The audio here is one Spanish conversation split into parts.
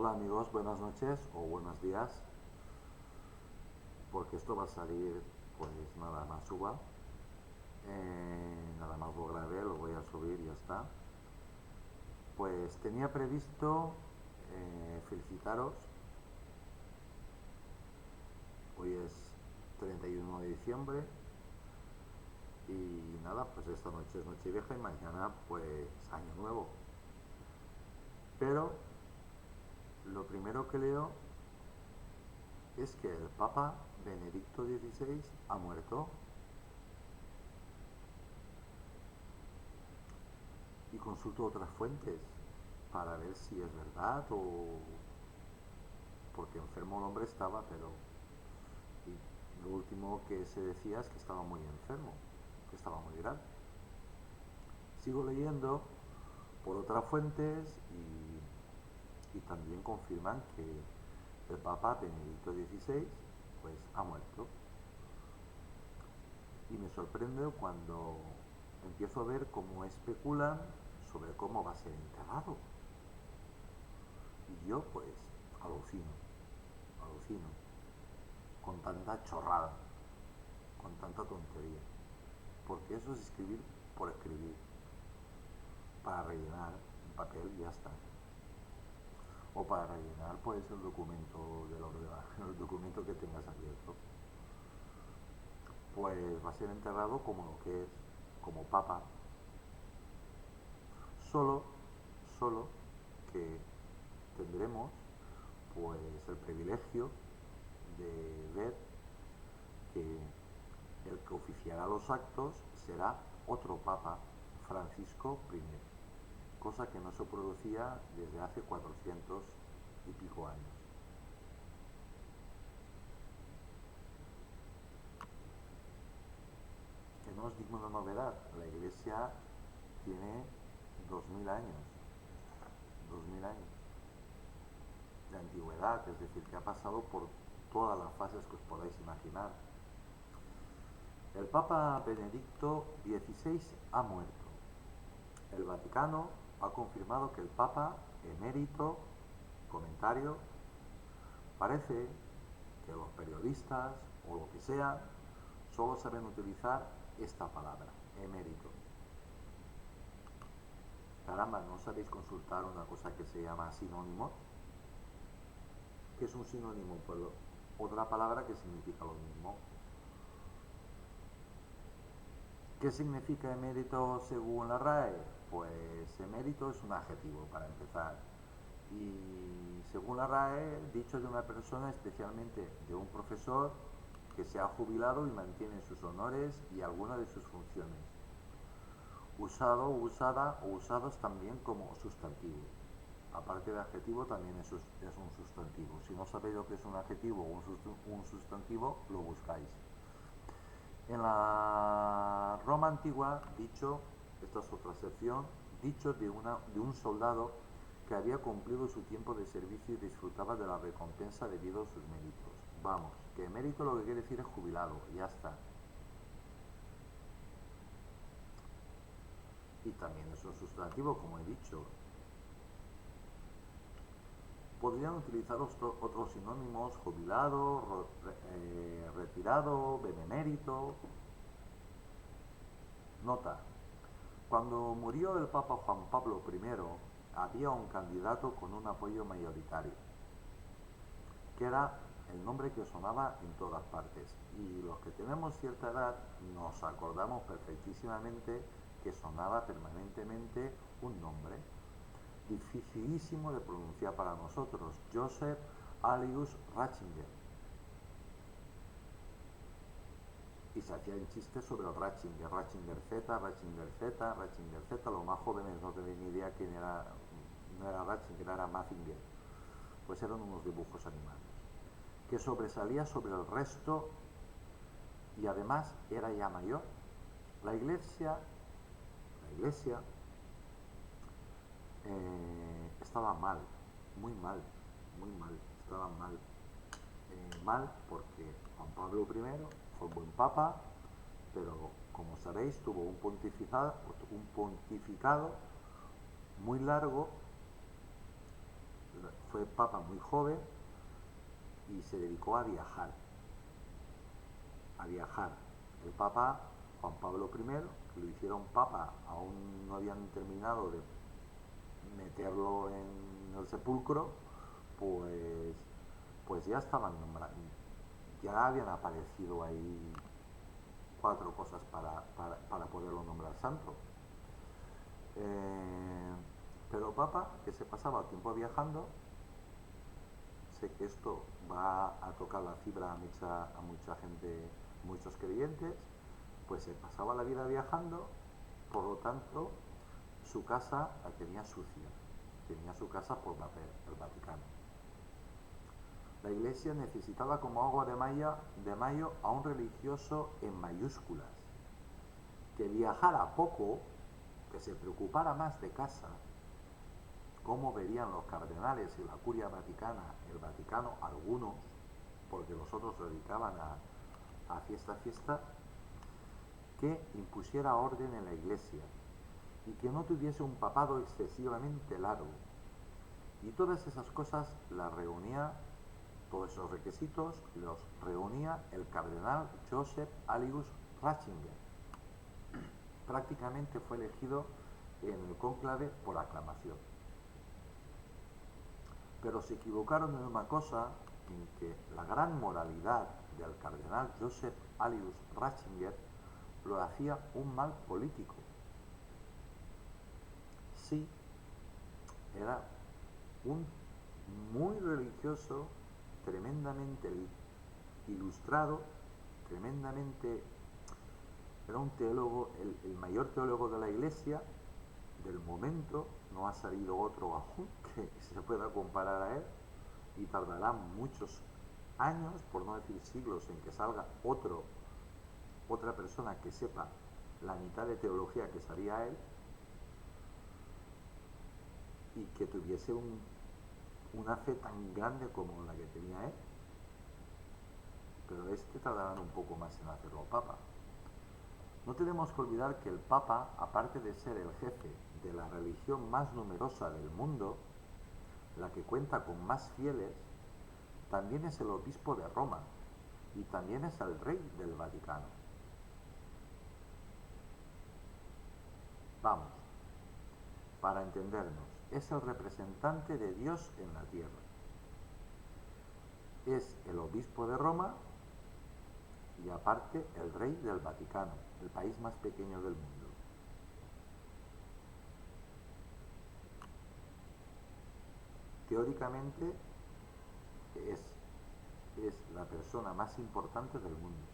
Hola amigos, buenas noches o buenos días, porque esto va a salir pues nada más suba, nada más lo grabé, lo voy a subir y ya está. Pues tenía previsto felicitaros, hoy es 31 de diciembre y nada, pues esta noche es Nochevieja y mañana pues Año Nuevo. Pero lo primero que leo es que el Papa Benedicto XVI ha muerto. Y consulto otras fuentes para ver si es verdad o porque enfermo el hombre estaba, pero y lo último que se decía es que estaba muy enfermo, que estaba muy grave. Sigo leyendo por otras fuentes y también confirman que el Papa Benedicto XVI pues ha muerto. Y me sorprende cuando empiezo a ver cómo especulan sobre cómo va a ser enterrado. Y yo pues alucino, alucino, con tanta chorrada, con tanta tontería. Porque eso es escribir por escribir, para rellenar un papel y ya está. O para rellenar pues el documento del ordenador, el documento que tengas abierto. Pues va a ser enterrado como lo que es, como papa. Solo, solo que tendremos pues el privilegio de ver que el que oficiará los actos será otro papa, Francisco I, cosa que no se producía desde hace 400 y pico años. Que no os digo una novedad, la Iglesia tiene 2000 años, 2000 años de antigüedad, es decir, que ha pasado por todas las fases que os podáis imaginar. El Papa Benedicto XVI ha muerto. El Vaticano ha confirmado que el Papa emérito, comentario, parece que los periodistas o lo que sea solo saben utilizar esta palabra, emérito. Caramba, ¿no sabéis consultar una cosa que se llama sinónimo? ¿Qué es un sinónimo? Pues otra palabra que significa lo mismo. ¿Qué significa emérito según la RAE? Pues emérito es un adjetivo para empezar. Y según la RAE, dicho de una persona, especialmente de un profesor que se ha jubilado y mantiene sus honores y alguna de sus funciones. Usado, usada o usados también como sustantivo. Aparte de adjetivo también es un sustantivo. Si no sabéis lo que es un adjetivo o un sustantivo, lo buscáis. En la Roma antigua, dicho, esta es otra sección, dicho de un soldado que había cumplido su tiempo de servicio y disfrutaba de la recompensa debido a sus méritos. Vamos, que mérito lo que quiere decir es jubilado, ya está. Y también es un sustantivo, como he dicho. Podrían utilizar otros sinónimos, jubilado, retirado, benemérito. Nota, cuando murió el Papa Juan Pablo I, había un candidato con un apoyo mayoritario, que era el nombre que sonaba en todas partes. Y los que tenemos cierta edad nos acordamos perfectísimamente que sonaba permanentemente un nombre dificilísimo de pronunciar para nosotros, Joseph Alius Ratzinger. Y se hacían chistes sobre el Ratzinger, Ratzinger Z, Ratzinger Z, Ratzinger Z. Los más jóvenes no tenían ni idea quién era, no era Ratzinger, era Mazinger. Pues eran unos dibujos animados. Que sobresalía sobre el resto y además era ya mayor. La iglesia estaba mal, muy mal, muy mal, estaba mal. Mal porque Juan Pablo I fue un buen papa, pero como sabéis tuvo un pontificado muy largo, fue papa muy joven y se dedicó a viajar. A viajar. El papa Juan Pablo I, que lo hicieron papa, aún no habían terminado de meterlo en el sepulcro, pues, pues ya estaban nombrando, ya habían aparecido ahí 4 cosas para poderlo nombrar santo. Pero papa, que se pasaba tiempo viajando, sé que esto va a tocar la fibra a mucha gente, muchos creyentes, pues se pasaba la vida viajando, por lo tanto su casa la tenía sucia, tenía su casa por barrer, el Vaticano. La Iglesia necesitaba como agua de mayo a un religioso en mayúsculas, que viajara poco, que se preocupara más de casa, cómo verían los cardenales y la curia vaticana, el Vaticano, algunos, porque los otros se dedicaban a fiesta, que impusiera orden en la Iglesia y que no tuviese un papado excesivamente largo. Y todas esas cosas las reunía, todos esos requisitos los reunía el cardenal Joseph Alius Ratzinger. Prácticamente fue elegido en el cónclave por aclamación. Pero se equivocaron en una cosa, en que la gran moralidad del cardenal Joseph Alius Ratzinger lo hacía un mal político. Sí, era un muy religioso, tremendamente ilustrado, tremendamente... Era un teólogo, el mayor teólogo de la Iglesia del momento, no ha salido otro aún que se pueda comparar a él, y tardará muchos años, por no decir siglos, en que salga otra persona que sepa la mitad de teología que sabía él y que tuviese una fe tan grande como la que tenía él. Pero tardarán un poco más en hacerlo papa. No tenemos que olvidar que el papa, aparte de ser el jefe de la religión más numerosa del mundo, la que cuenta con más fieles, también es el obispo de Roma y también es el rey del Vaticano. Vamos, para entendernos, es el representante de Dios en la tierra. Es el obispo de Roma y aparte el rey del Vaticano, el país más pequeño del mundo. Teóricamente es la persona más importante del mundo.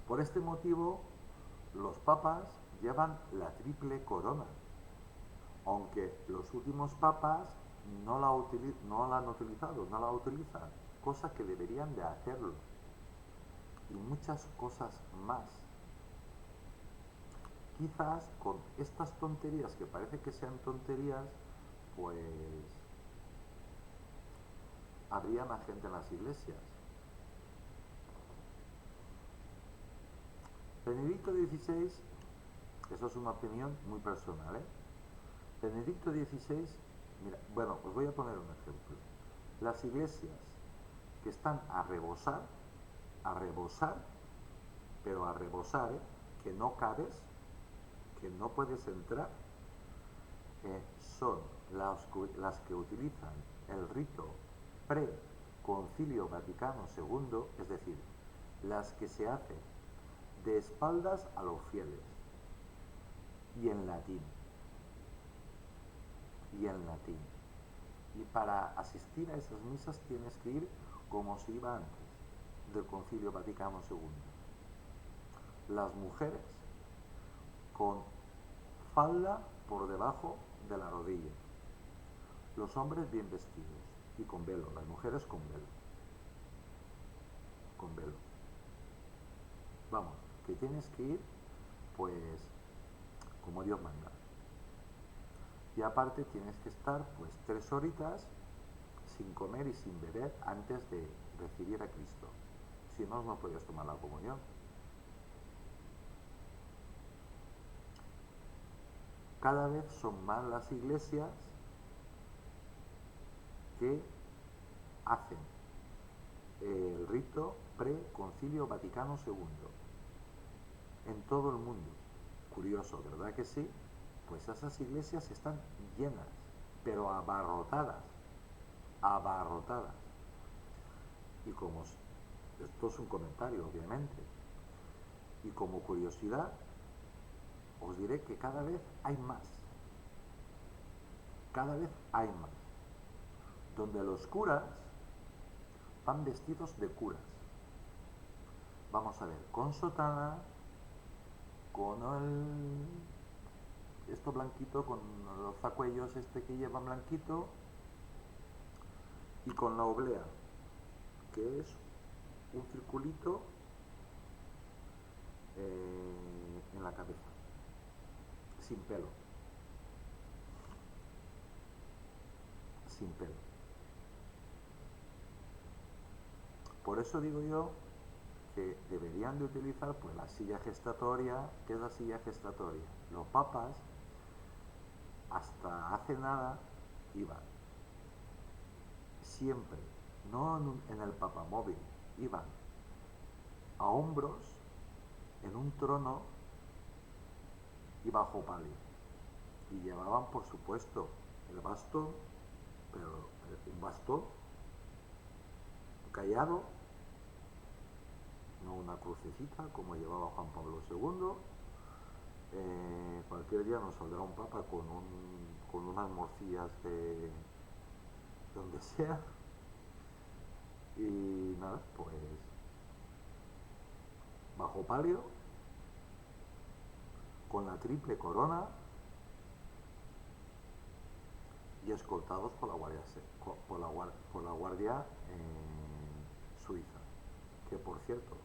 Por este motivo, los papas llevan la triple corona, aunque los últimos papas no la han utilizado, no la utilizan, cosa que deberían de hacerlo, y muchas cosas más. Quizás con estas tonterías, que parece que sean tonterías, pues habría más gente en las iglesias. Benedicto XVI, eso es una opinión muy personal, Benedicto XVI, mira, bueno, os voy a poner un ejemplo. Las iglesias que están a rebosar, pero a rebosar, que no cabes, que no puedes entrar, son las que utilizan el rito pre-Concilio Vaticano II, es decir, las que se hacen de espaldas a los fieles y en latín. Y para asistir a esas misas tienes que ir como se iba antes del Concilio Vaticano II. Las mujeres con falda por debajo de la rodilla, los hombres bien vestidos y con velo, las mujeres con velo. Vamos, que tienes que ir pues como Dios manda. Y aparte tienes que estar pues 3 horitas sin comer y sin beber antes de recibir a Cristo. Si no, no puedes tomar la comunión. cada vez son más las iglesias que hacen el rito pre-Concilio Vaticano II en todo el mundo. Curioso, ¿verdad que sí? Pues esas iglesias están llenas, pero abarrotadas, abarrotadas. Y como esto es un comentario, obviamente, y como curiosidad, os diré que cada vez hay más, donde los curas van vestidos de curas. Vamos a ver, con sotana, con esto blanquito, con los zacuellos que llevan blanquito, y con la oblea, que es un circulito en la cabeza, sin pelo, sin pelo. Por eso digo yo que deberían de utilizar pues la silla gestatoria. ¿Qué es la silla gestatoria? Los papas hasta hace nada iban siempre, no en el papamóvil, iban a hombros en un trono y bajo palio, y llevaban por supuesto el bastón, pero un bastón callado, no una crucecita como llevaba Juan Pablo II. Cualquier día nos saldrá un papa con unas morcillas de donde sea, y nada, pues bajo palio, con la triple corona y escoltados por la guardia, por la guardia suiza, que por cierto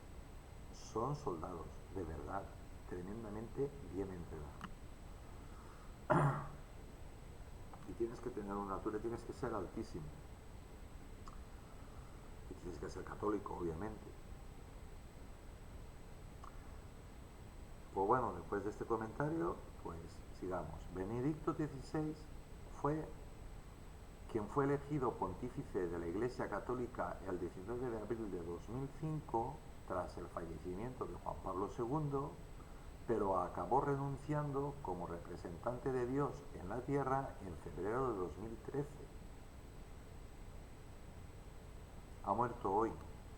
son soldados de verdad, tremendamente bien entrenados. Y tienes que tener una altura, tienes que ser altísimo, y tienes que ser católico, obviamente. Pues bueno, después de este comentario, pues sigamos. Benedicto XVI fue quien fue elegido pontífice de la Iglesia Católica el 19 de abril de 2005 tras el fallecimiento de Juan Pablo II, pero acabó renunciando como representante de Dios en la tierra en febrero de 2013. Ha muerto hoy,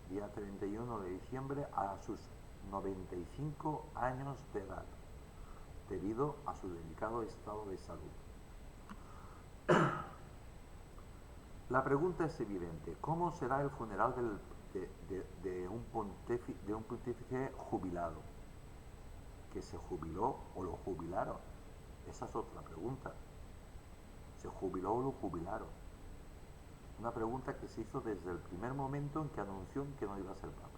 día 31 de diciembre, a sus 95 años de edad, debido a su delicado estado de salud. La pregunta es evidente: ¿cómo será el funeral de un pontífice jubilado? ¿Que se jubiló o lo jubilaron? Esa es otra pregunta. ¿Se jubiló o lo jubilaron? Una pregunta que se hizo desde el primer momento en que anunció que no iba a ser papa.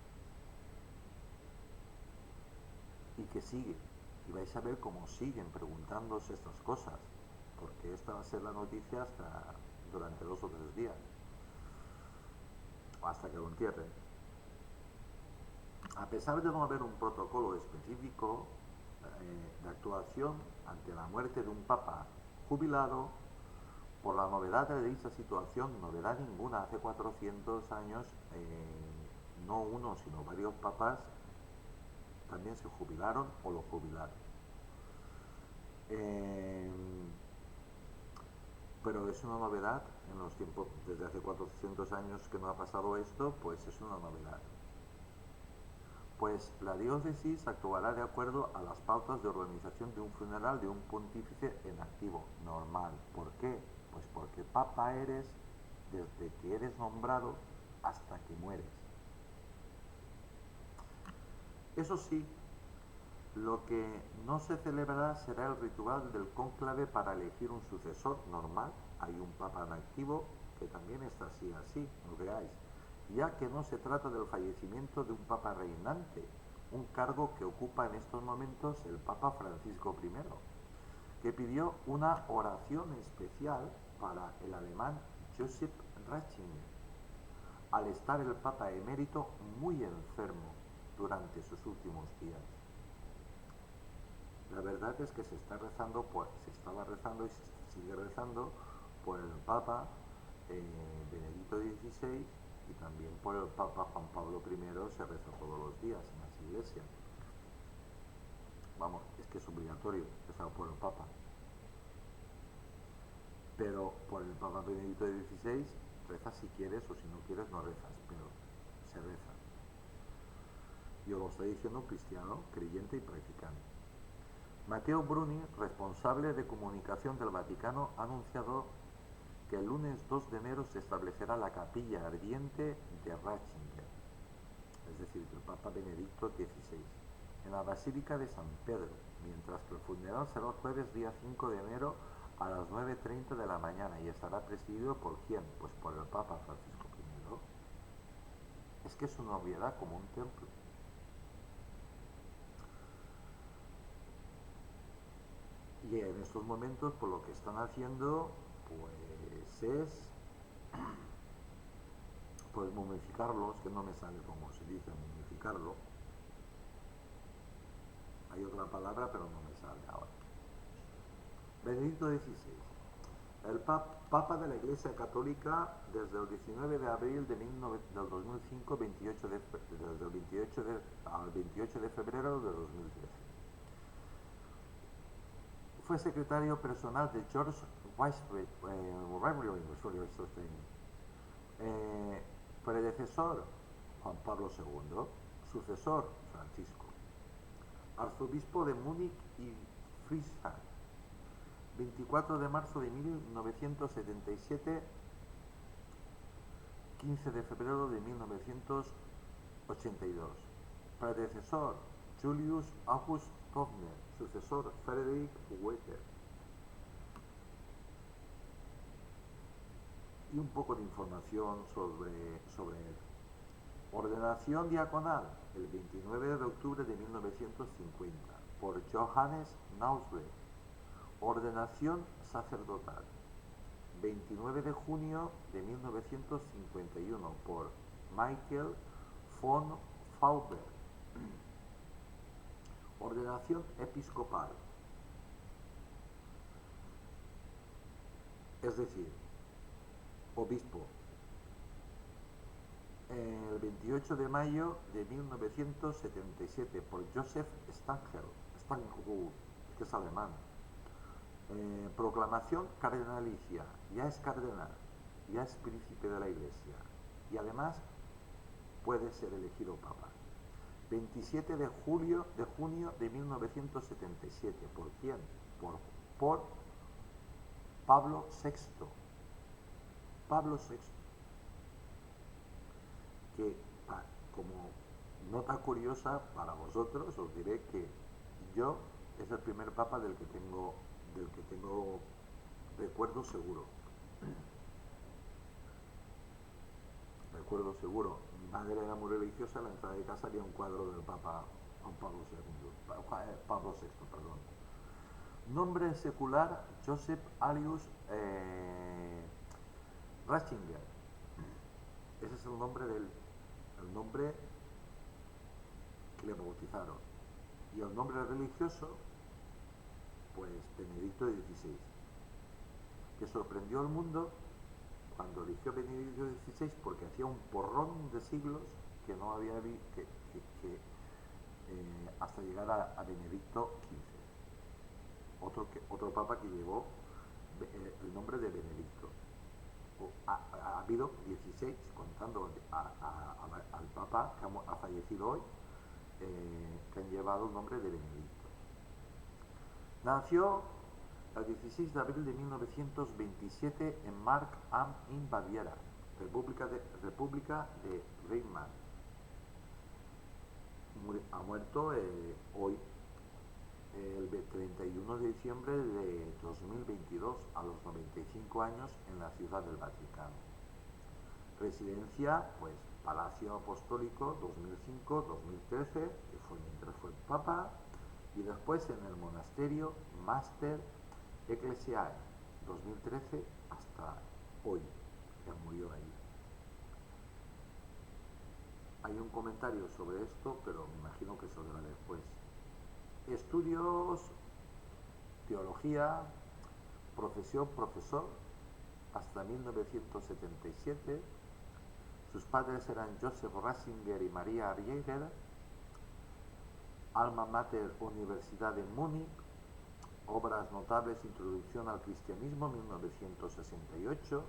Y que sigue. Y vais a ver cómo siguen preguntándose estas cosas, porque esta va a ser la noticia hasta durante 2 o 3 días, hasta que lo entierren. A pesar de no haber un protocolo específico de actuación ante la muerte de un papa jubilado, por la novedad de dicha situación, novedad ninguna, hace 400 años, no uno, sino varios papas también se jubilaron o lo jubilaron. Pero es una novedad en los tiempos, desde hace 400 años que no ha pasado esto, pues es una novedad. Pues la diócesis actuará de acuerdo a las pautas de organización de un funeral de un pontífice en activo, normal. ¿Por qué? Pues porque papa eres desde que eres nombrado hasta que mueres. Eso sí, lo que no se celebrará será el ritual del cónclave para elegir un sucesor normal. Hay un papa en activo que también está así, no veáis, ya que no se trata del fallecimiento de un papa reinante, un cargo que ocupa en estos momentos el Papa Francisco I, que pidió una oración especial para el alemán Joseph Ratzinger, al estar el Papa emérito muy enfermo durante sus últimos días. La verdad es que se está rezando, se estaba rezando y se sigue rezando por el Papa Benedicto XVI, y también por el Papa Juan Pablo I se reza todos los días en las iglesias. Vamos, es que es obligatorio rezar por el Papa. Pero por el Papa Benedicto XVI rezas si quieres, o si no quieres no rezas, pero se reza. Yo lo estoy diciendo un cristiano, creyente y practicante. Matteo Bruni, responsable de comunicación del Vaticano, ha anunciado que el lunes 2 de enero se establecerá la capilla ardiente de Ratzinger, es decir, del Papa Benedicto XVI, en la Basílica de San Pedro, mientras que el funeral será el jueves día 5 de enero a las 9:30 de la mañana y estará presidido por ¿quién? Pues por el Papa Francisco I. Es que es una obviedad, como un templo. Y en estos momentos, pues lo que están haciendo, pues es pues momificarlos, que no me sale como se dice, momificarlo. Hay otra palabra, pero no me sale ahora. Benedicto XVI, el Papa de la Iglesia Católica desde el 19 de abril del 2005 desde el 28 al 28 de febrero de 2013. Fue secretario personal de George Weisbrod, predecesor Juan Pablo II, sucesor Francisco, arzobispo de Múnich y Friesland, 24 de marzo de 1977, 15 de febrero de 1982, predecesor Julius August Kovner, sucesor Frederick Wetter. Y un poco de información sobre él. Ordenación diaconal, el 29 de octubre de 1950, por Johannes Nausberg. Ordenación sacerdotal, 29 de junio de 1951, por Michael von Fauberg. Ordenación episcopal, es decir, obispo, el 28 de mayo de 1977, por Joseph Stangl, que es alemán. Proclamación cardenalicia, ya es cardenal, ya es príncipe de la Iglesia, y además puede ser elegido papa. 27 de junio de 1977, ¿por quién? Por Pablo VI. Pablo VI, que como nota curiosa para vosotros os diré que yo es el primer papa del que tengo recuerdo seguro. Recuerdo seguro. Mi madre era muy religiosa, a la entrada de casa había un cuadro del Papa Juan Pablo II, Pablo VI, perdón. Nombre secular Joseph Alius Ratzinger. Ese es el nombre el nombre que le bautizaron. Y el nombre religioso, pues Benedicto XVI, que sorprendió al mundo cuando eligió Benedicto XVI, porque hacía un porrón de siglos que no había hasta llegar a Benedicto XV, otro papa que llevó el nombre de Benedicto. Ha habido 16, contando al papa que ha fallecido hoy, que han llevado el nombre de Benedicto. Nació el 16 de abril de 1927 en Mark am Inn, Baviera, República de Weimar. Ha muerto hoy, el 31 de diciembre de 2022, a los 95 años, en la Ciudad del Vaticano. Residencia, pues Palacio Apostólico 2005-2013, que fue mientras fue Papa, y después en el monasterio Mater Ecclesiae 2013 hasta hoy, que murió ahí. Hay un comentario sobre esto, pero me imagino que saldrá después. Estudios, teología, profesor, hasta 1977. Sus padres eran Joseph Ratzinger y María Jäger. Alma mater, Universidad de Múnich. Obras notables: Introducción al Cristianismo, 1968.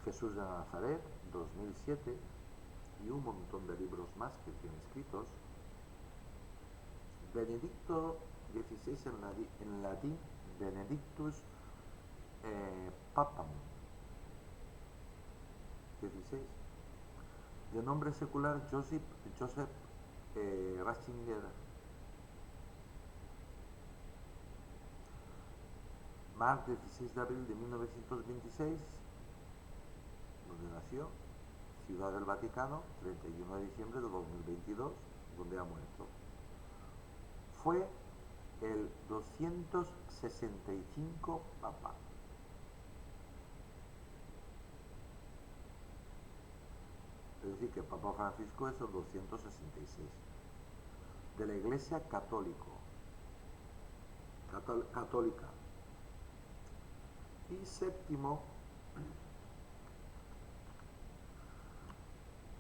Jesús de Nazaret, 2007. Y un montón de libros más que tiene escritos. Benedicto XVI en latín, Benedictus Papam 16. De nombre secular Joseph Ratzinger. Martes 16 de abril de 1926, donde nació. Ciudad del Vaticano, 31 de diciembre de 2022, donde ha muerto. Fue el 265 Papa. Es decir, que el Papa Francisco es el 266. De la Iglesia católica. Y séptimo,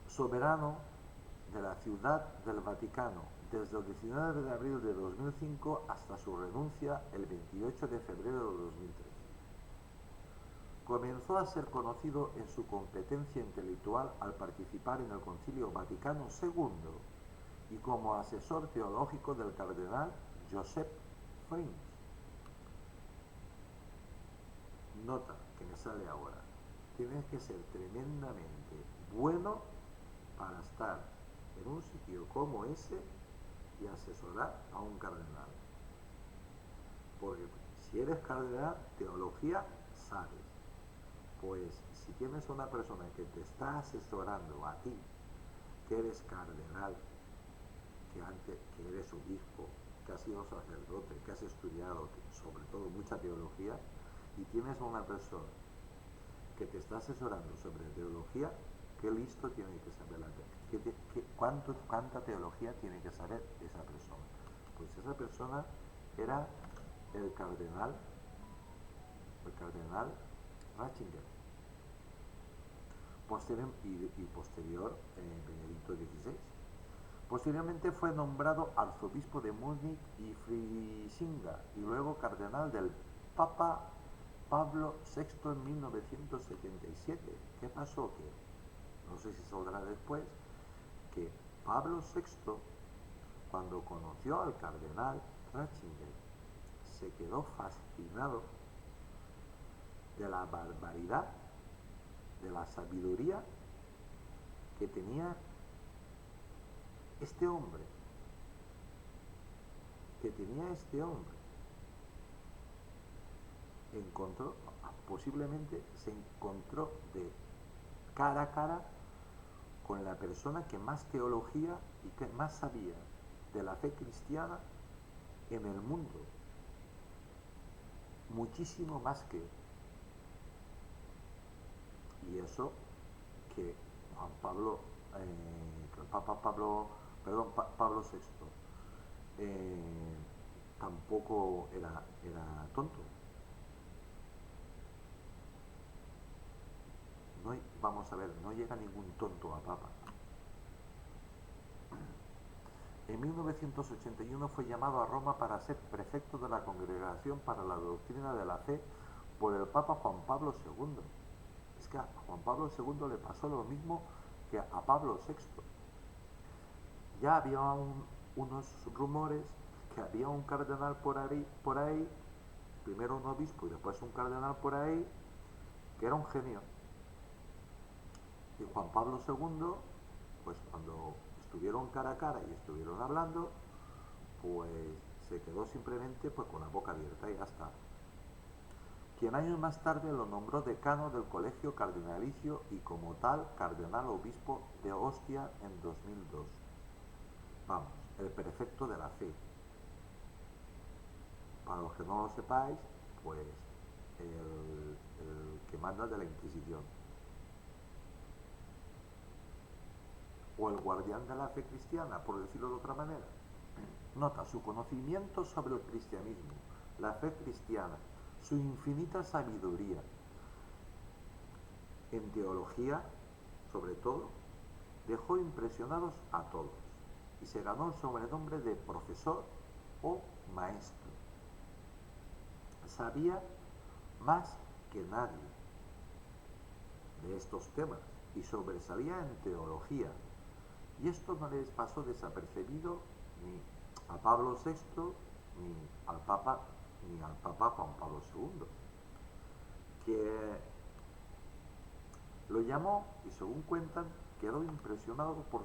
soberano de la Ciudad del Vaticano, desde el 19 de abril de 2005 hasta su renuncia el 28 de febrero de 2013. Comenzó a ser conocido en su competencia intelectual al participar en el Concilio Vaticano II y como asesor teológico del cardenal Joseph Frins. Nota que me sale ahora. Tienes que ser tremendamente bueno para estar en un sitio como ese y asesorar a un cardenal. Porque si eres cardenal, teología sabes. Pues si tienes una persona que te está asesorando a ti, que eres cardenal, que eres obispo, que has sido sacerdote, que has estudiado sobre todo mucha teología, y tienes a una persona que te está asesorando sobre teología, qué listo tiene que saber cuánta teología tiene que saber esa persona. Pues esa persona era el cardenal Ratzinger. Posterior Benedicto XVI. Posteriormente fue nombrado arzobispo de Múnich y Frisinga y luego cardenal del Papa Pablo VI en 1977. ¿Qué pasó? Que no sé si saldrá después, que Pablo VI, cuando conoció al cardenal Ratzinger, se quedó fascinado de la barbaridad, de la sabiduría que tenía este hombre. Posiblemente se encontró de cara a cara con la persona que más teología y que más sabía de la fe cristiana en el mundo, muchísimo más que él. Y eso que el Papa Pablo VI tampoco era tonto. Vamos a ver, no llega ningún tonto a Papa. En 1981 fue llamado a Roma para ser prefecto de la Congregación para la Doctrina de la Fe por el Papa Juan Pablo II. Es que a Juan Pablo II le pasó lo mismo que a Pablo VI. Ya había unos rumores que había un cardenal por ahí, primero un obispo y después un cardenal por ahí, que era un genio. Y Juan Pablo II, pues cuando estuvieron cara a cara y estuvieron hablando, pues se quedó simplemente pues con la boca abierta y ya está. Quien años más tarde lo nombró decano del Colegio Cardinalicio y como tal cardenal obispo de Ostia en 2002. Vamos, el prefecto de la fe. Para los que no lo sepáis, pues el que manda de la Inquisición. O el guardián de la fe cristiana, por decirlo de otra manera. Nota su conocimiento sobre el cristianismo, la fe cristiana, su infinita sabiduría en teología, sobre todo, dejó impresionados a todos y se ganó el sobrenombre de profesor o maestro. Sabía más que nadie de estos temas y sobresalía en teología. Y esto no les pasó desapercibido ni a Pablo VI ni al Papa Juan Pablo II, que lo llamó y según cuentan quedó impresionado por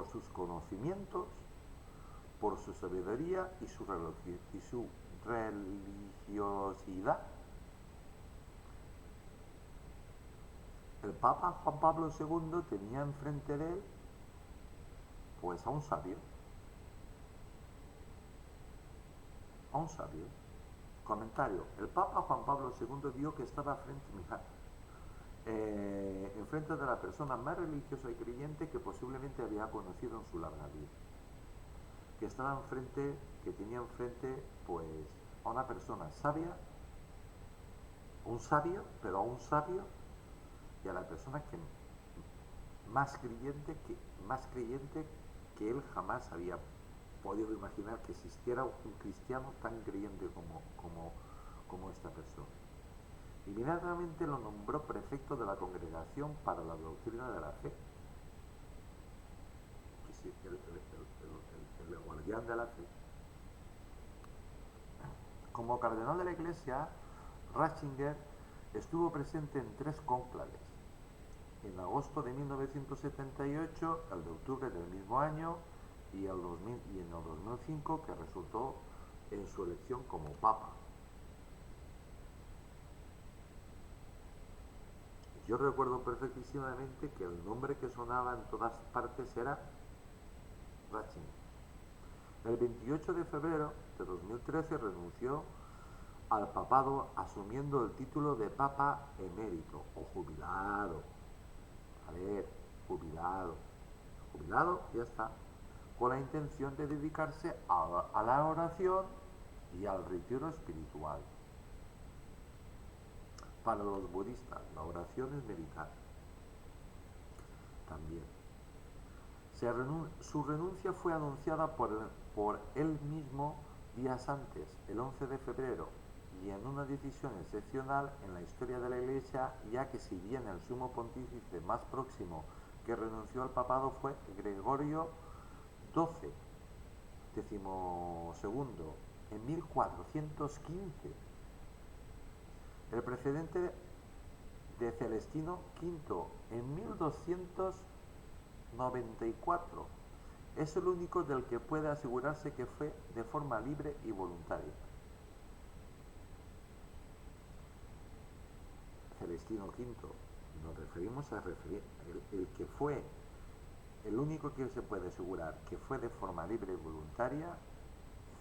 sus conocimientos, por su sabiduría y su religiosidad. El Papa Juan Pablo II tenía enfrente de él pues a un sabio. Comentario: el Papa Juan Pablo II vio que estaba enfrente de la persona más religiosa y creyente que posiblemente había conocido en su larga vida. Que tenía enfrente pues a una persona sabia, un sabio, pero a un sabio, y a la persona que más creyente que él jamás había podido imaginar que existiera un cristiano tan creyente como esta persona. Inmediatamente lo nombró prefecto de la Congregación para la Doctrina de la Fe, el guardián de la fe. Como cardenal de la Iglesia, Ratzinger estuvo presente en 3 cónclaves: en agosto de 1978, el de octubre del mismo año y en el 2005, que resultó en su elección como Papa. Yo recuerdo perfectísimamente que el nombre que sonaba en todas partes era Ratzinger. El 28 de febrero de 2013 renunció al papado asumiendo el título de Papa emérito o jubilado. A ver, jubilado, ya está, con la intención de dedicarse a la oración y al retiro espiritual. Para los budistas, la oración es meditar. También. Su renuncia fue anunciada por él mismo días antes, el 11 de febrero, y en una decisión excepcional en la historia de la Iglesia, ya que si bien el sumo pontífice más próximo que renunció al papado fue Gregorio XII, decimosegundo, en 1415, el precedente de Celestino V en 1294 es el único del que puede asegurarse que fue de forma libre y voluntaria. Celestino V, nos referimos a el que fue el único que se puede asegurar que fue de forma libre y voluntaria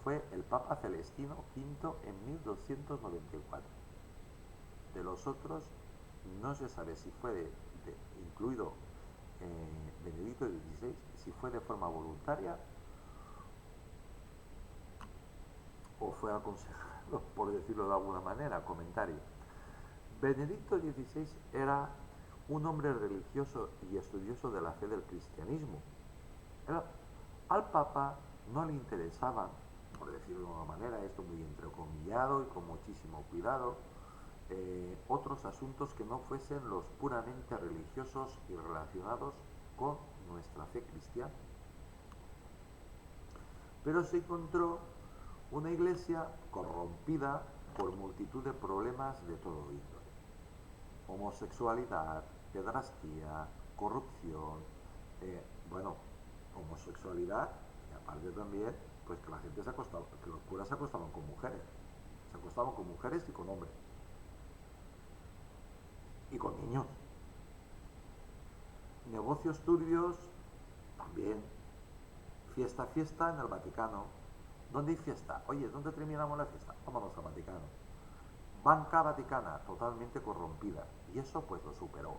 fue el Papa Celestino V en 1294. De los otros no se sabe si fue incluido Benedicto XVI, si fue de forma voluntaria o fue aconsejado, por decirlo de alguna manera. Comentario: Benedicto XVI era un hombre religioso y estudioso de la fe del cristianismo. Al Papa no le interesaban, por decirlo de alguna manera, esto muy entrecomillado y con muchísimo cuidado, otros asuntos que no fuesen los puramente religiosos y relacionados con nuestra fe cristiana. Pero se encontró una iglesia corrompida por multitud de problemas de todo índole: homosexualidad, pedrastía, corrupción, homosexualidad, y aparte también pues que la gente que los curas se acostaban con mujeres, y con hombres y con niños. Negocios turbios también. Fiesta en el Vaticano. ¿Dónde hay fiesta? Oye, ¿dónde terminamos la fiesta? Vámonos al Vaticano. Banca Vaticana totalmente corrompida, y eso pues lo superó.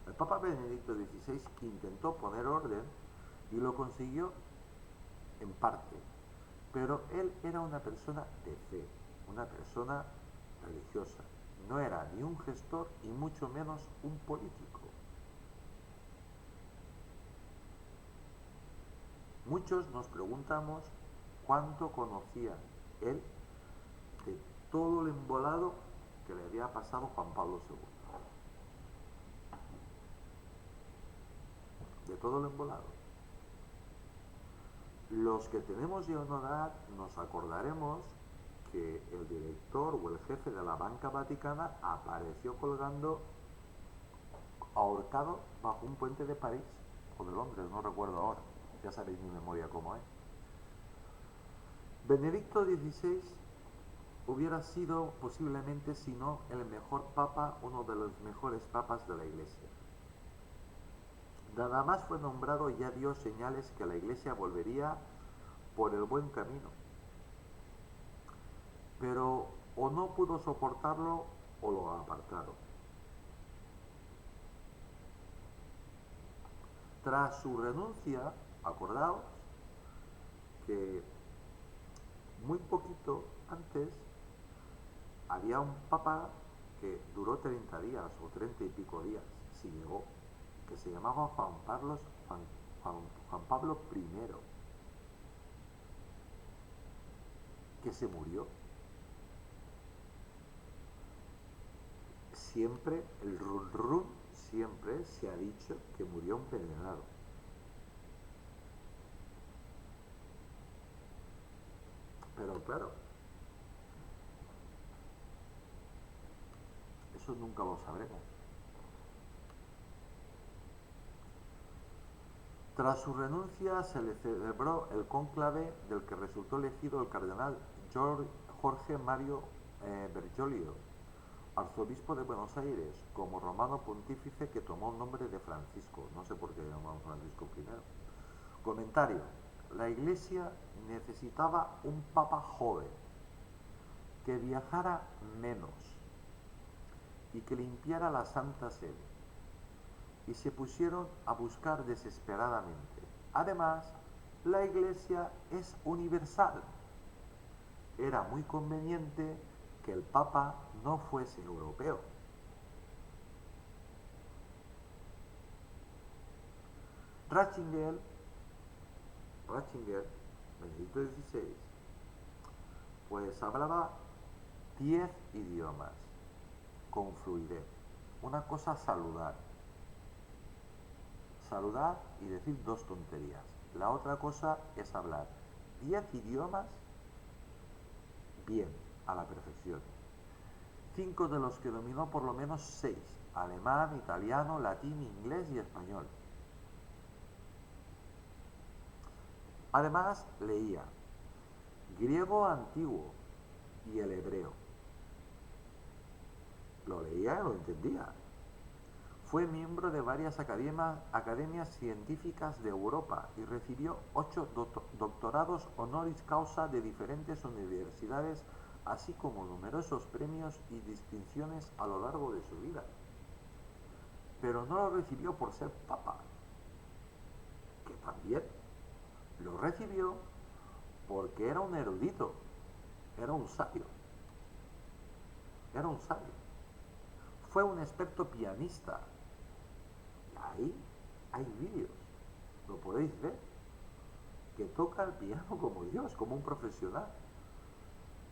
El Papa Benedicto XVI intentó poner orden y lo consiguió en parte, pero él era una persona de fe, una persona religiosa. No era ni un gestor y mucho menos un político. Muchos nos preguntamos cuánto conocía él de todo el embolado que le había pasado Juan Pablo II. De todo el embolado. Los que tenemos ya una edad nos acordaremos que el director o el jefe de la banca vaticana apareció colgando ahorcado bajo un puente de París o de Londres, no recuerdo ahora, ya sabéis mi memoria cómo es. Benedicto XVI hubiera sido posiblemente, si no el mejor papa, uno de los mejores papas de la Iglesia. Nada más fue nombrado ya dio señales que la Iglesia volvería por el buen camino. Pero o no pudo soportarlo o lo apartaron. Tras su renuncia, acordaos que muy poquito antes había un papa que duró 30 días o 30 y pico días, si llegó, que se llamaba Juan Pablo I, que se murió. Siempre, el run run, siempre se ha dicho que murió envenenado. Pero claro, eso nunca lo sabremos. Tras su renuncia se le celebró el cónclave del que resultó elegido el cardenal Jorge Mario Bergoglio, arzobispo de Buenos Aires, como romano pontífice que tomó el nombre de Francisco. No sé por qué llamamos Francisco I. Comentario. La Iglesia necesitaba un papa joven, que viajara menos y que limpiara la Santa Sede. Y se pusieron a buscar desesperadamente. Además, la Iglesia es universal. Era muy conveniente que el Papa no fuese europeo. Ratzinger, Benedicto XVI, pues hablaba 10 idiomas con fluidez. Una cosa saludar y decir 2 tonterías. La otra cosa es hablar 10 idiomas bien, a la perfección. 5 de los que dominó por lo menos 6: alemán, italiano, latín, inglés y español. Además, leía griego antiguo y el hebreo. Lo leía y lo entendía. Fue miembro de varias academias científicas de Europa y recibió 8 doctorados honoris causa de diferentes universidades, así como numerosos premios y distinciones a lo largo de su vida. Pero no lo recibió por ser papa, que también lo recibió porque era un erudito, era un sabio. Fue un experto pianista. Y ahí hay vídeos, lo podéis ver, que toca el piano como Dios, como un profesional.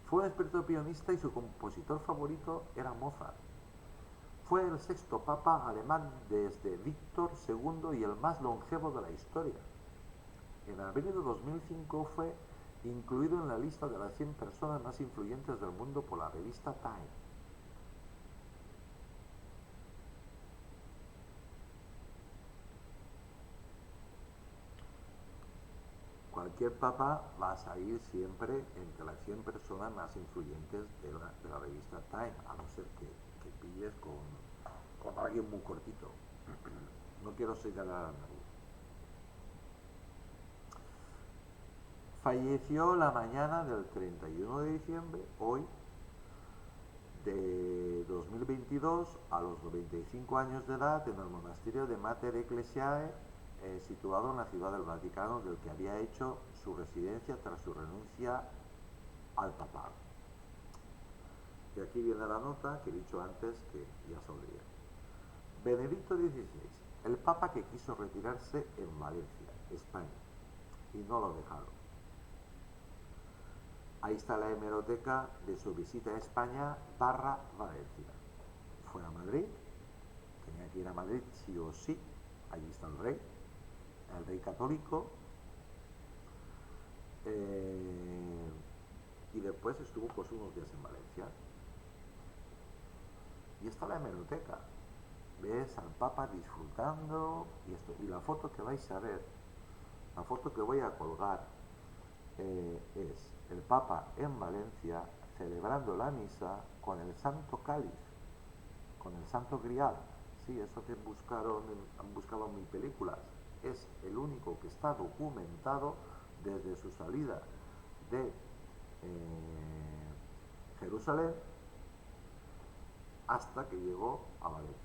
Fue un experto pianista y su compositor favorito era Mozart. Fue el 6º papa alemán desde Víctor II y el más longevo de la historia. En abril de 2005 fue incluido en la lista de las 100 personas más influyentes del mundo por la revista Time. Cualquier papa va a salir siempre entre las 100 personas más influyentes de la revista Time, a no ser que pilles con alguien muy cortito. No quiero señalar a nadie. Falleció la mañana del 31 de diciembre, hoy, de 2022, a los 95 años de edad, en el monasterio de Mater Ecclesiae, situado en la ciudad del Vaticano, del que había hecho su residencia tras su renuncia al papado. Y aquí viene la nota que he dicho antes que ya saldría. Benedicto XVI, el papa que quiso retirarse en Valencia, España, y no lo dejaron. Ahí está la hemeroteca de su visita a España barra Valencia. Fue a Madrid, tenía que ir a Madrid sí o sí, allí está el rey católico, y después estuvo pues unos días en Valencia. Y está la hemeroteca. Ves al Papa disfrutando y la foto que vais a ver, la foto que voy a colgar, es el Papa en Valencia celebrando la misa con el Santo Cáliz, con el Santo Grial. Sí, eso que han buscado en mil películas. Es el único que está documentado desde su salida de Jerusalén hasta que llegó a Valencia.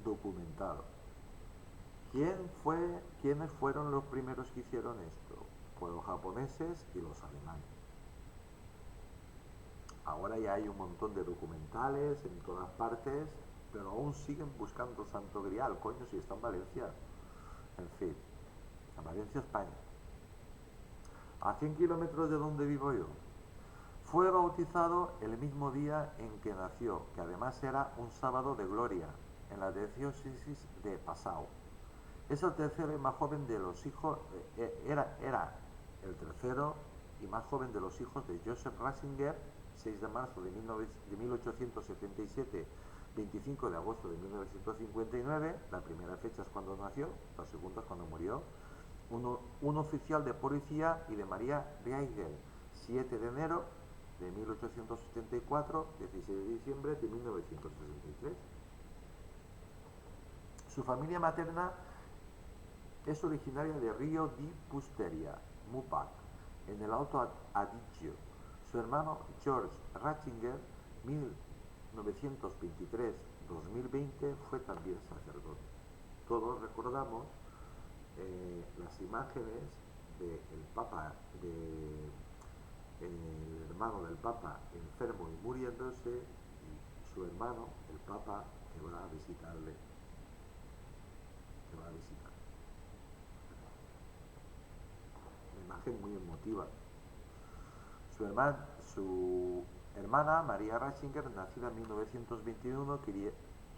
Documentado. ¿Quiénes fueron los primeros que hicieron esto? Pues los japoneses y los alemanes. Ahora ya hay un montón de documentales en todas partes, pero aún siguen buscando Santo Grial, coño, si está en Valencia. En fin, en Valencia, España. A 100 kilómetros de donde vivo yo. Fue bautizado el mismo día en que nació, que además era un sábado de gloria, en la diócesis de Passau. Es el tercero y más joven de los hijos, era el tercero y más joven de los hijos de Joseph Ratzinger, 6 de marzo de 1877, 25 de agosto de 1959, la primera fecha es cuando nació, la segunda es cuando murió, un oficial de policía, y de María Riegel, 7 de enero de 1874, 16 de diciembre de 1963. Su familia materna es originaria de Río di Pusteria, Mupac, en el Alto Adigio. Su hermano George Ratzinger, 1923-2020, fue también sacerdote. Todos recordamos las imágenes del Papa, el hermano del Papa enfermo y muriéndose, y su hermano, el Papa, que va a visitarle. Una imagen muy emotiva. Su hermana, María Ratzinger, nacida en 1921,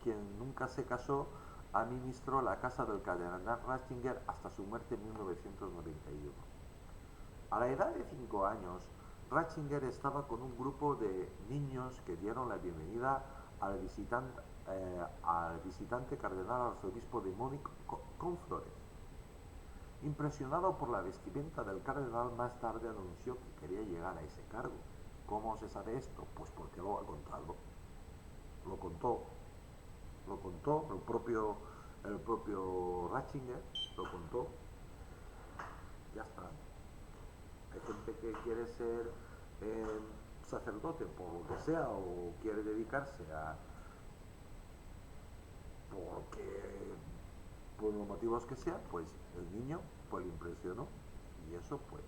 quien nunca se casó, administró la casa del cardenal Ratzinger hasta su muerte en 1991. A la edad de 5 años, Ratzinger estaba con un grupo de niños que dieron la bienvenida al visitante cardenal arzobispo de Múnich con flores. Impresionado por la vestimenta del cardenal, más tarde anunció que quería llegar a ese cargo. ¿Cómo se sabe esto? Pues porque lo ha contado. Lo contó el propio Ratzinger, lo contó. Ya está. Hay gente que quiere ser sacerdote por lo que sea, o quiere dedicarse a... porque por los motivos que sea, pues el niño pues le impresionó, y eso pues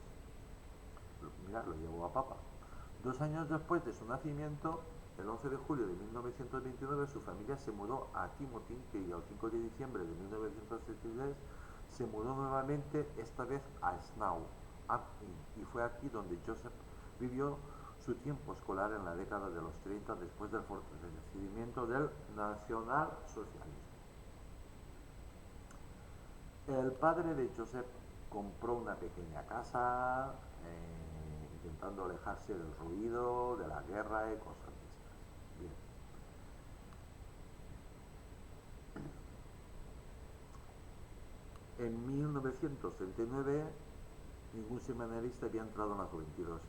mira, lo llevó a papa. 2 años después de su nacimiento, el 11 de julio de 1929, su familia se mudó a Timothy, y el 5 de diciembre de 1973 se mudó nuevamente, esta vez a Snau, y fue aquí donde Joseph vivió su tiempo escolar en la década de los 30, después del fortalecimiento del nacionalsocialismo. El padre de Joseph compró una pequeña casa, intentando alejarse del ruido, de la guerra y cosas de estas. Bien. En 1939, ningún seminarista había entrado en las juventudes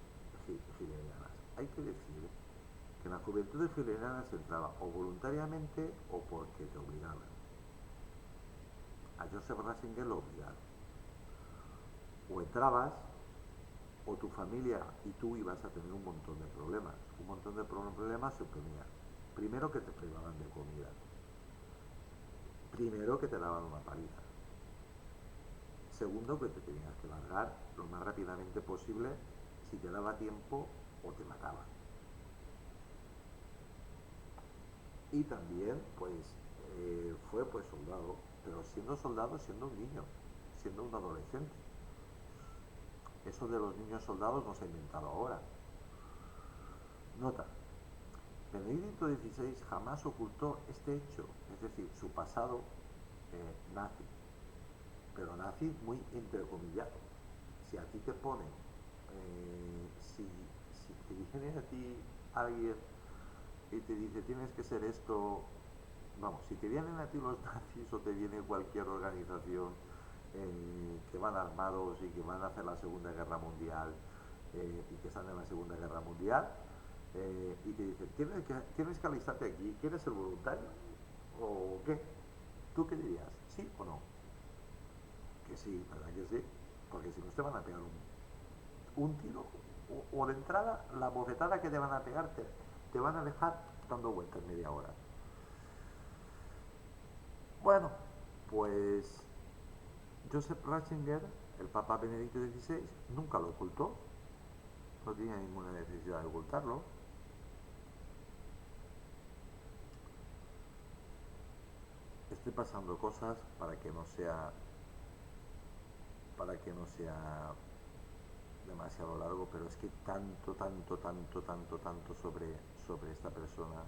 hilerianas. Hay que decir que en las juventudes hilerianas se entraba o voluntariamente o porque te obligaban. A Joseph Ratzinger lo obligaron. O entrabas, o tu familia y tú ibas a tener un montón de problemas. Un montón de problemas se oponían. Primero que te privaban de comida. Primero que te daban una paliza. Segundo que te tenías que largar lo más rápidamente posible si te daba tiempo o te mataban. Y también pues fue pues soldado, pero siendo un niño, siendo un adolescente. Eso de los niños soldados no se ha inventado ahora. Nota, Benedicto XVI jamás ocultó este hecho, es decir, su pasado nazi, pero nazi muy entrecomillado. Si a ti te ponen, si te viene a ti alguien y te dice tienes que ser esto, vamos, si te vienen a ti los nazis o te viene cualquier organización que van armados y que van a hacer la Segunda Guerra Mundial y que están en la Segunda Guerra Mundial y te dicen tienes que alistarte aquí, ¿quieres ser voluntario o qué? ¿Tú qué dirías? ¿Sí o no? Que sí, ¿verdad que sí? Porque si no te van a pegar un tiro o de entrada la bofetada que te van a pegar te van a dejar dando vueltas media hora. Bueno, pues Joseph Ratzinger, el Papa Benedicto XVI, nunca lo ocultó, no tenía ninguna necesidad de ocultarlo. Estoy pasando cosas para que no sea demasiado largo, pero es que tanto sobre esta persona.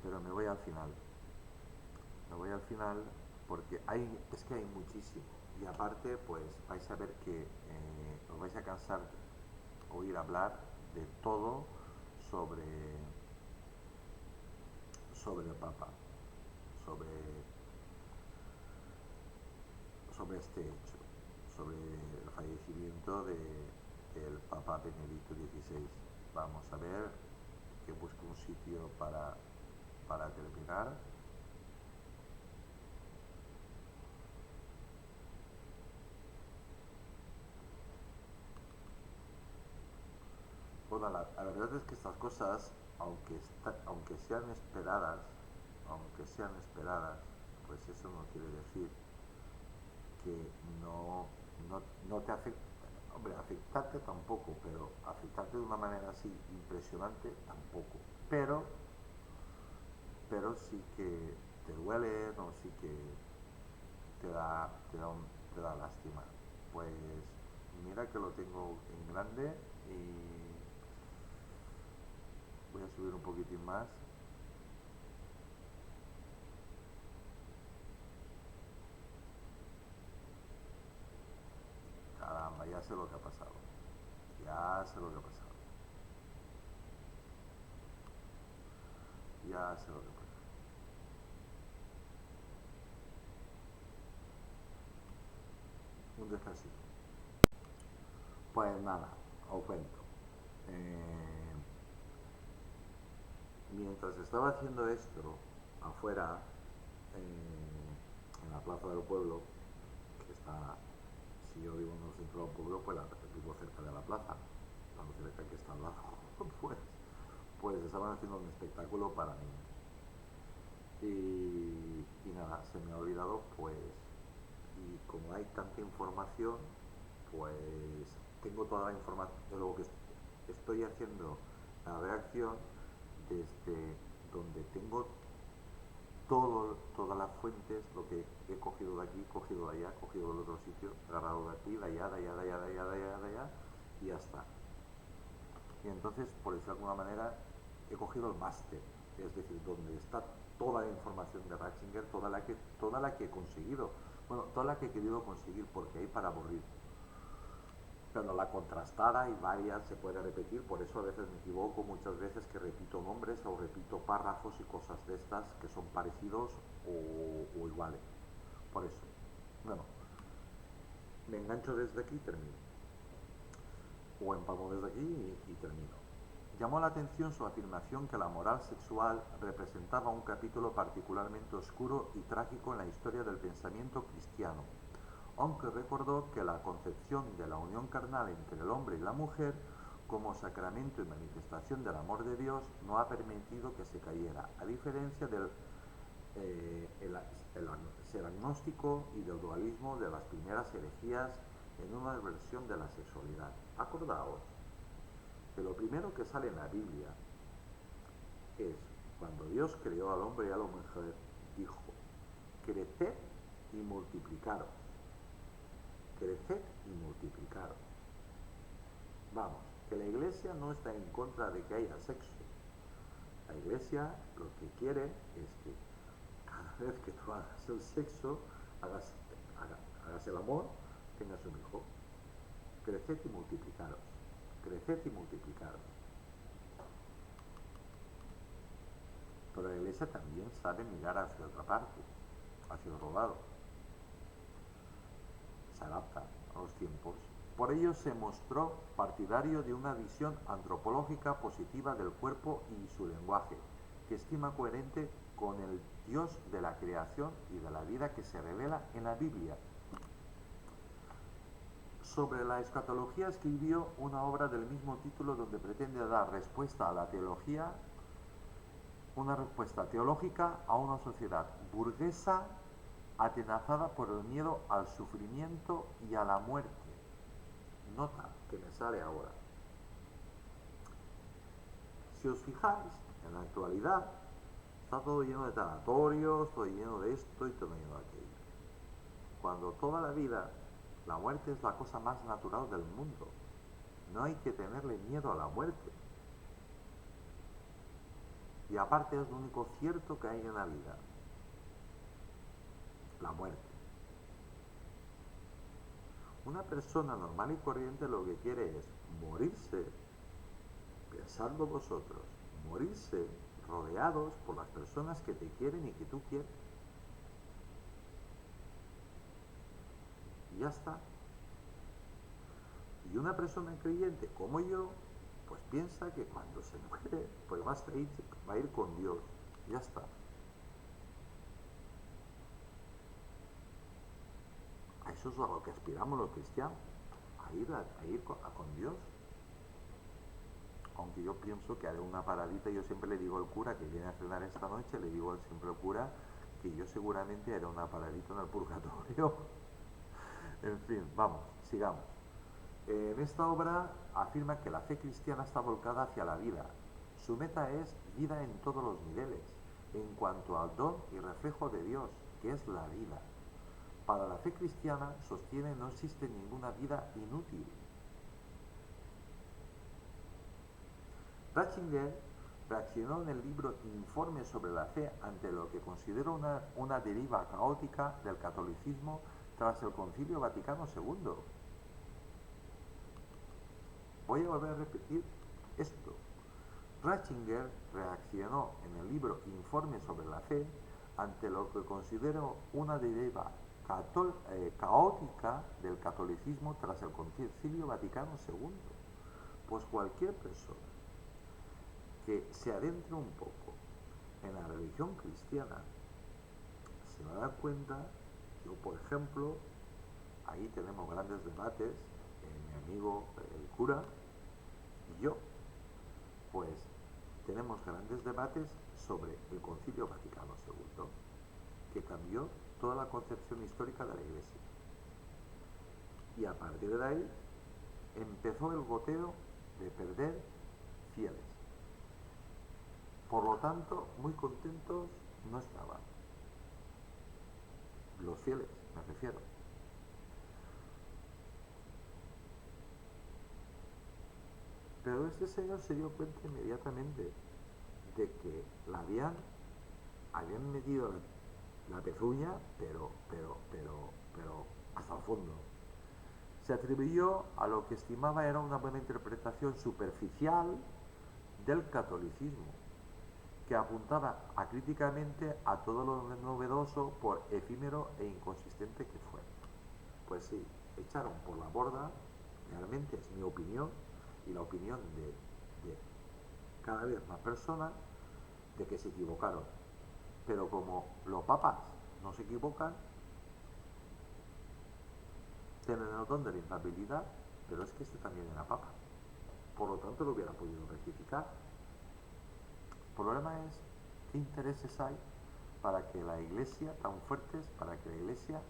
Pero me voy al final porque es que hay muchísimo. Y aparte, pues vais a ver que os vais a cansar de oír hablar de todo sobre, sobre el Papa, sobre, sobre este hecho, sobre el fallecimiento del Papa Benedicto XVI. Vamos a ver que busco un sitio para terminar. Bueno, la verdad es que estas cosas, aunque sean esperadas, pues eso no quiere decir que no te afecte. Hombre, afectarte tampoco, pero afectarte de una manera así impresionante tampoco. Pero, pero sí que te duele, no, sí que te da lástima. Pues mira que lo tengo en grande y voy a subir un poquitín más. Caramba, ya sé lo que ha pasado. Ya sé lo que ha pasado. Ya sé lo que ha pasado. Un descansito. Pues nada, os cuento. Eh, Mientras estaba haciendo esto, afuera, en la plaza del pueblo, que está, si yo vivo en el centro del pueblo, pues vivo cerca de la plaza, tan cerca que está al lado, pues estaban haciendo un espectáculo para niños. Y nada, se me ha olvidado, pues, y como hay tanta información, pues tengo toda la información, de lo que estoy haciendo la reacción desde donde tengo todas las fuentes, lo que he cogido de aquí, cogido de allá, cogido del otro sitio, agarrado de aquí, de allá, de allá, de allá, de allá, de allá, de allá, y ya está. Y entonces, por decirlo de alguna manera, he cogido el máster, es decir, donde está toda la información de Ratzinger, toda la que he conseguido, bueno, toda la que he querido conseguir, porque hay para aburrir. Pero la contrastada y varias se puede repetir, por eso a veces me equivoco muchas veces que repito nombres o repito párrafos y cosas de estas que son parecidos o iguales. Por eso, bueno, me engancho desde aquí y termino. O empalmo desde aquí y termino. Llamó la atención su afirmación que la moral sexual representaba un capítulo particularmente oscuro y trágico en la historia del pensamiento cristiano, aunque recordó que la concepción de la unión carnal entre el hombre y la mujer como sacramento y manifestación del amor de Dios, no ha permitido que se cayera, a diferencia del ser agnóstico y del dualismo de las primeras herejías en una versión de la sexualidad. Acordaos que lo primero que sale en la Biblia es cuando Dios creó al hombre y a la mujer, dijo: creced y multiplicaros, creced y multiplicaros. Vamos, que la Iglesia no está en contra de que haya sexo. La Iglesia lo que quiere es que cada vez que tú hagas el sexo, hagas el amor, tengas un hijo. Creced y multiplicaros, creced y multiplicaros. Pero la Iglesia también sabe mirar hacia otra parte, hacia otro lado. Se adapta a los tiempos. Por ello se mostró partidario de una visión antropológica positiva del cuerpo y su lenguaje, que estima coherente con el Dios de la creación y de la vida que se revela en la Biblia. Sobre la escatología escribió una obra del mismo título donde pretende dar respuesta a la teología, una respuesta teológica a una sociedad burguesa atenazada por el miedo al sufrimiento y a la muerte. Nota que me sale ahora. Si os fijáis, en la actualidad está todo lleno de tanatorios, todo lleno de esto y todo lleno de aquello. Cuando toda la vida la muerte es la cosa más natural del mundo. No hay que tenerle miedo a la muerte. Y aparte es lo único cierto que hay en la vida. La muerte. Una persona normal y corriente lo que quiere es morirse, pensadlo vosotros, morirse rodeados por las personas que te quieren y que tú quieres. Y ya está. Y una persona creyente como yo, pues piensa que cuando se muere, pues va a ir con Dios. Ya está. A eso es a lo que aspiramos los cristianos, a ir con Dios. Aunque yo pienso que haré una paradita. Yo siempre le digo al cura que viene a cenar esta noche, le digo siempre al cura que yo seguramente haré una paradita en el purgatorio. En fin, vamos, sigamos. En esta obra afirma que la fe cristiana está volcada hacia la vida. Su meta es vida en todos los niveles, en cuanto al don y reflejo de Dios, que es la vida. Para la fe cristiana, sostiene, no existe ninguna vida inútil. Ratzinger reaccionó en el libro Informe sobre la fe ante lo que consideró una deriva caótica del catolicismo tras el Concilio Vaticano II. Voy a volver a repetir esto. Ratzinger reaccionó en el libro Informe sobre la fe ante lo que consideró una deriva caótica del catolicismo tras el Concilio Vaticano II. Pues cualquier persona que se adentre un poco en la religión cristiana se va a dar cuenta. Yo, por ejemplo, ahí tenemos grandes debates, mi amigo el cura y yo, pues tenemos grandes debates sobre el Concilio Vaticano II, que cambió toda la concepción histórica de la Iglesia. Y a partir de ahí empezó el goteo de perder fieles. Por lo tanto, muy contentos no estaban. Los fieles, me refiero. Pero este señor se dio cuenta inmediatamente de que la habían metido la pezuña, pero hasta el fondo. Se atribuyó a lo que estimaba era una buena interpretación superficial del catolicismo, que apuntaba críticamente a todo lo novedoso, por efímero e inconsistente que fuera. Pues sí, echaron por la borda, realmente es mi opinión y la opinión de cada vez más personas, de que se equivocaron. Pero como los papas no se equivocan, tienen el don de la infalibilidad, pero es que este también era papa. por lo tanto lo hubiera podido rectificar. El problema es qué intereses hay para que la Iglesia, tan fuertes, para que la Iglesia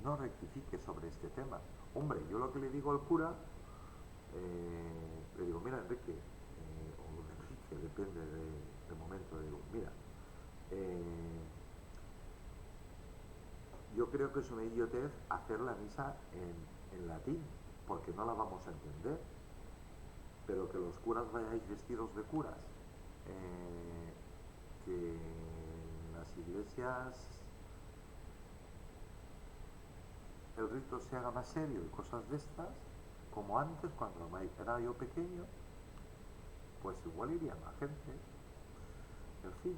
no rectifique sobre este tema. Hombre, yo lo que le digo al cura, le digo, mira Enrique, o Enrique, depende de momento, le digo, mira, yo creo que es una idiotez hacer la misa en latín, porque no la vamos a entender, pero que los curas vayáis vestidos de curas, que en las iglesias el rito se haga más serio y cosas de estas, como antes cuando era yo pequeño, pues igual iría más gente. En fin,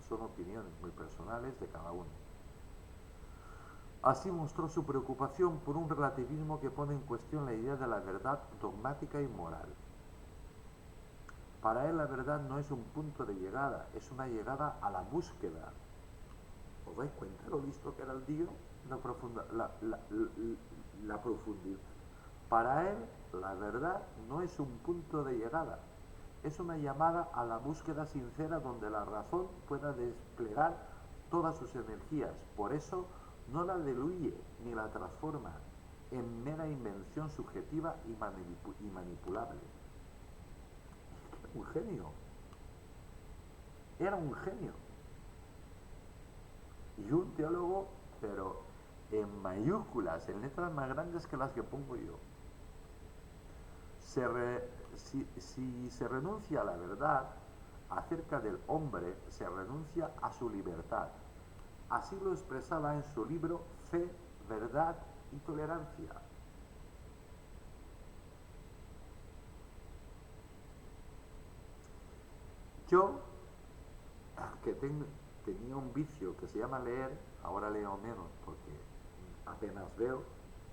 son opiniones muy personales de cada uno. Así mostró su preocupación por un relativismo que pone en cuestión la idea de la verdad dogmática y moral. Para él la verdad no es un punto de llegada, es una llegada a la búsqueda. ¿Os dais cuenta lo listo que era el tío? La profundidad. Para él la verdad no es un punto de llegada, es una llamada a la búsqueda sincera donde la razón pueda desplegar todas sus energías. Por eso no la diluye ni la transforma en mera invención subjetiva y manipulable. Un genio. Era un genio. Y un teólogo, pero en mayúsculas, en letras más grandes que las que pongo yo. Si se renuncia a la verdad acerca del hombre, se renuncia a su libertad. Así lo expresaba en su libro Fe, Verdad y Tolerancia. Yo, que tenía un vicio que se llama leer, ahora leo menos porque apenas veo,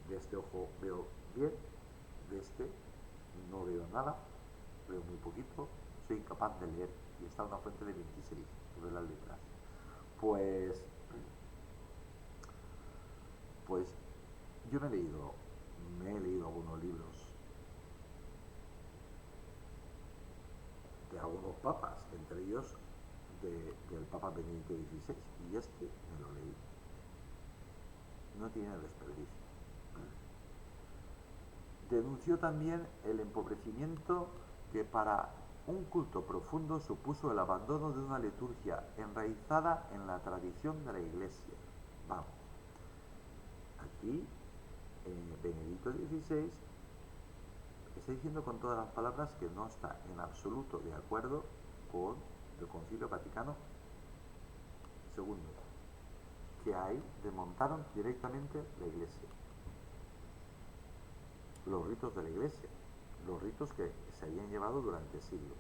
de este ojo veo bien, de este no veo nada, veo muy poquito, soy incapaz de leer y está una fuente de 26 de las letras. Pues yo me he leído algunos libros de algunos papas, entre ellos del Papa Benedicto XVI, y este me lo leí. No tiene desperdicio. Denunció también el empobrecimiento que para un culto profundo supuso el abandono de una liturgia enraizada en la tradición de la Iglesia. Vamos, aquí Benedicto XVI está diciendo con todas las palabras que no está en absoluto de acuerdo con el Concilio Vaticano II, que ahí desmontaron directamente la Iglesia, los ritos de la Iglesia, los ritos que se habían llevado durante siglos.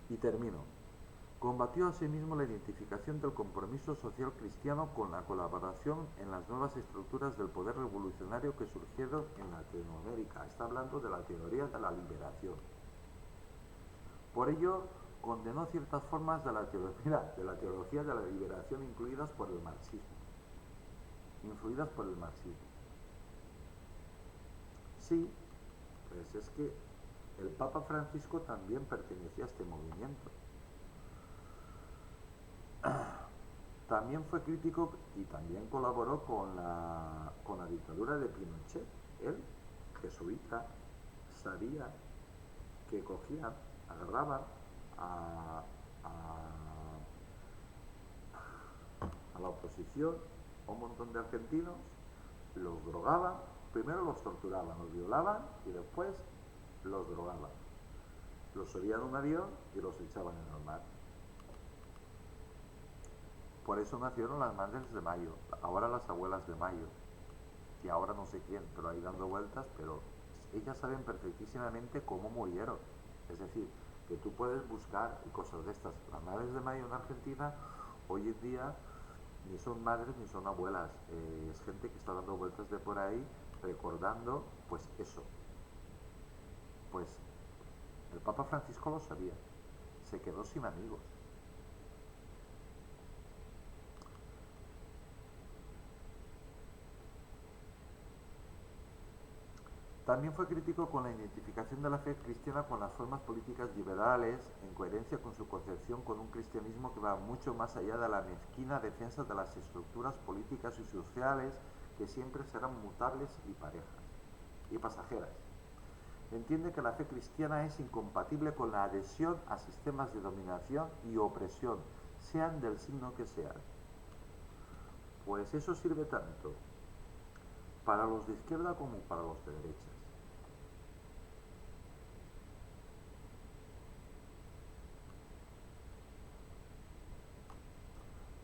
Y termino. Combatió asimismo la identificación del compromiso social cristiano con la colaboración en las nuevas estructuras del poder revolucionario que surgieron en Latinoamérica. Está hablando de la teoría de la liberación. Por ello, condenó ciertas formas de la teología de la liberación influidas por el marxismo. Sí, pues es que el Papa Francisco también pertenecía a este movimiento. También fue crítico y también colaboró con la dictadura de Pinochet. Él, jesuita, sabía que cogían, agarraban a la oposición, a un montón de argentinos, los drogaban, primero los torturaban, los violaban y después los drogaban. Los subían a un avión y los echaban en el mar. Por eso nacieron las madres de Mayo, ahora las abuelas de Mayo, y ahora no sé quién, pero ahí dando vueltas, pero ellas saben perfectísimamente cómo murieron. Es decir, que tú puedes buscar cosas de estas. Las madres de Mayo en Argentina, hoy en día, ni son madres ni son abuelas. Es gente que está dando vueltas de por ahí, recordando, pues eso. Pues el Papa Francisco lo sabía. Se quedó sin amigos. También fue crítico con la identificación de la fe cristiana con las formas políticas liberales, en coherencia con su concepción con un cristianismo que va mucho más allá de la mezquina defensa de las estructuras políticas y sociales que siempre serán mutables y parejas y pasajeras. Entiende que la fe cristiana es incompatible con la adhesión a sistemas de dominación y opresión, sean del signo que sean. Pues eso sirve tanto para los de izquierda como para los de derechas.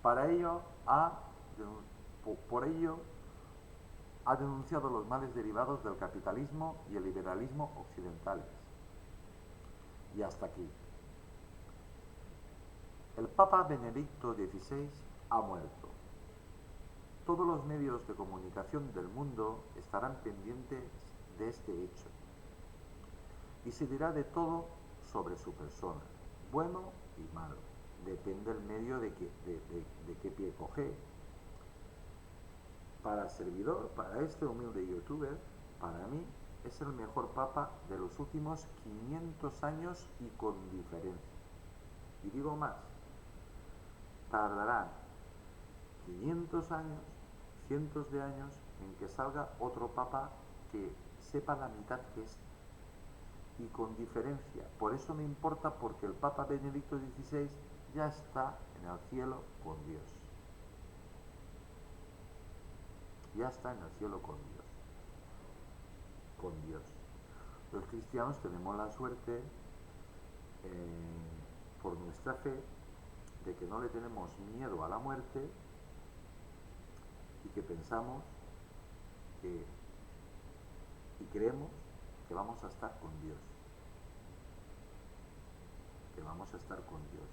Para ello por ello ha denunciado los males derivados del capitalismo y el liberalismo occidentales. Y hasta aquí. El Papa Benedicto XVI ha muerto. Todos los medios de comunicación del mundo estarán pendientes de este hecho. Y se dirá de todo sobre su persona, bueno y malo. Depende del medio de qué pie coge. Para el servidor, para este humilde youtuber, para mí es el mejor papa de los últimos 500 años y con diferencia. Y digo más, tardarán 500 años, cientos de años, en que salga otro papa que sepa la mitad que este. Y con diferencia. Por eso me importa, porque el Papa Benedicto XVI ya está en el cielo con Dios. Ya está en el cielo con Dios. Con Dios. Los cristianos tenemos la suerte, por nuestra fe, de que no le tenemos miedo a la muerte y que pensamos que, y creemos que vamos a estar con Dios. Que vamos a estar con Dios.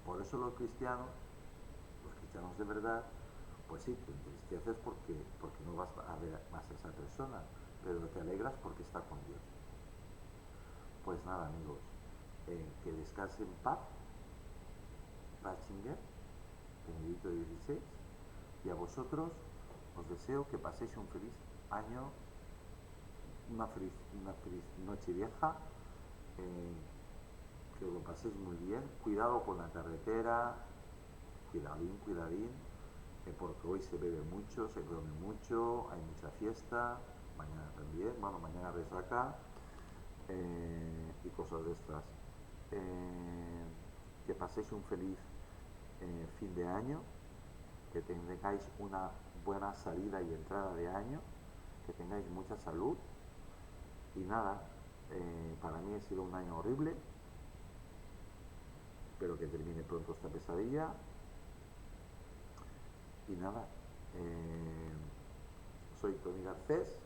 Por eso los cristianos de verdad, pues sí, te entristeces porque no vas a ver más a esa persona, pero te alegras porque está con Dios. Pues nada, amigos, que descanse en paz, Ratzinger, Benedicto XVI, y a vosotros os deseo que paséis un feliz año, una feliz noche vieja, que lo paséis muy bien, cuidado con la carretera, cuidadín, porque hoy se bebe mucho, se come mucho, hay mucha fiesta, mañana también, bueno, mañana resaca, y cosas de estas. Que paséis un feliz fin de año, que tengáis una buena salida y entrada de año, que tengáis mucha salud y nada, para mí ha sido un año horrible, espero que termine pronto esta pesadilla y nada, soy Tony Garcés,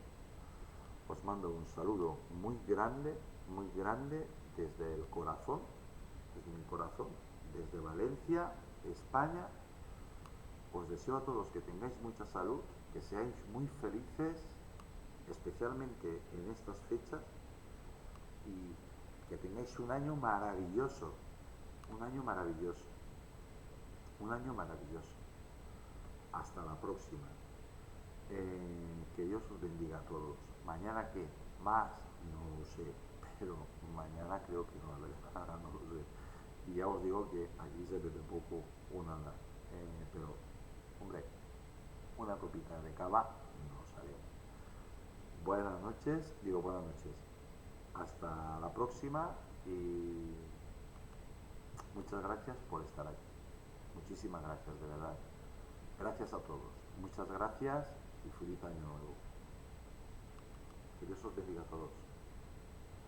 os mando un saludo muy grande desde el corazón, desde mi corazón, desde Valencia, España. Os deseo a todos que tengáis mucha salud, que seáis muy felices, especialmente en estas fechas, y que tengáis un año maravilloso, un año maravilloso, un año maravilloso. Hasta la próxima. Que Dios os bendiga a todos. Mañana qué más, no lo sé, pero mañana creo que no habrá nada, no lo sé. Y ya os digo que aquí se bebe poco o nada, pero hombre, una copita de cava no sale. Buenas noches, buenas noches. Hasta la próxima y muchas gracias por estar aquí. Muchísimas gracias, de verdad. Gracias a todos. Muchas gracias y feliz año nuevo. Que Dios os bendiga a todos.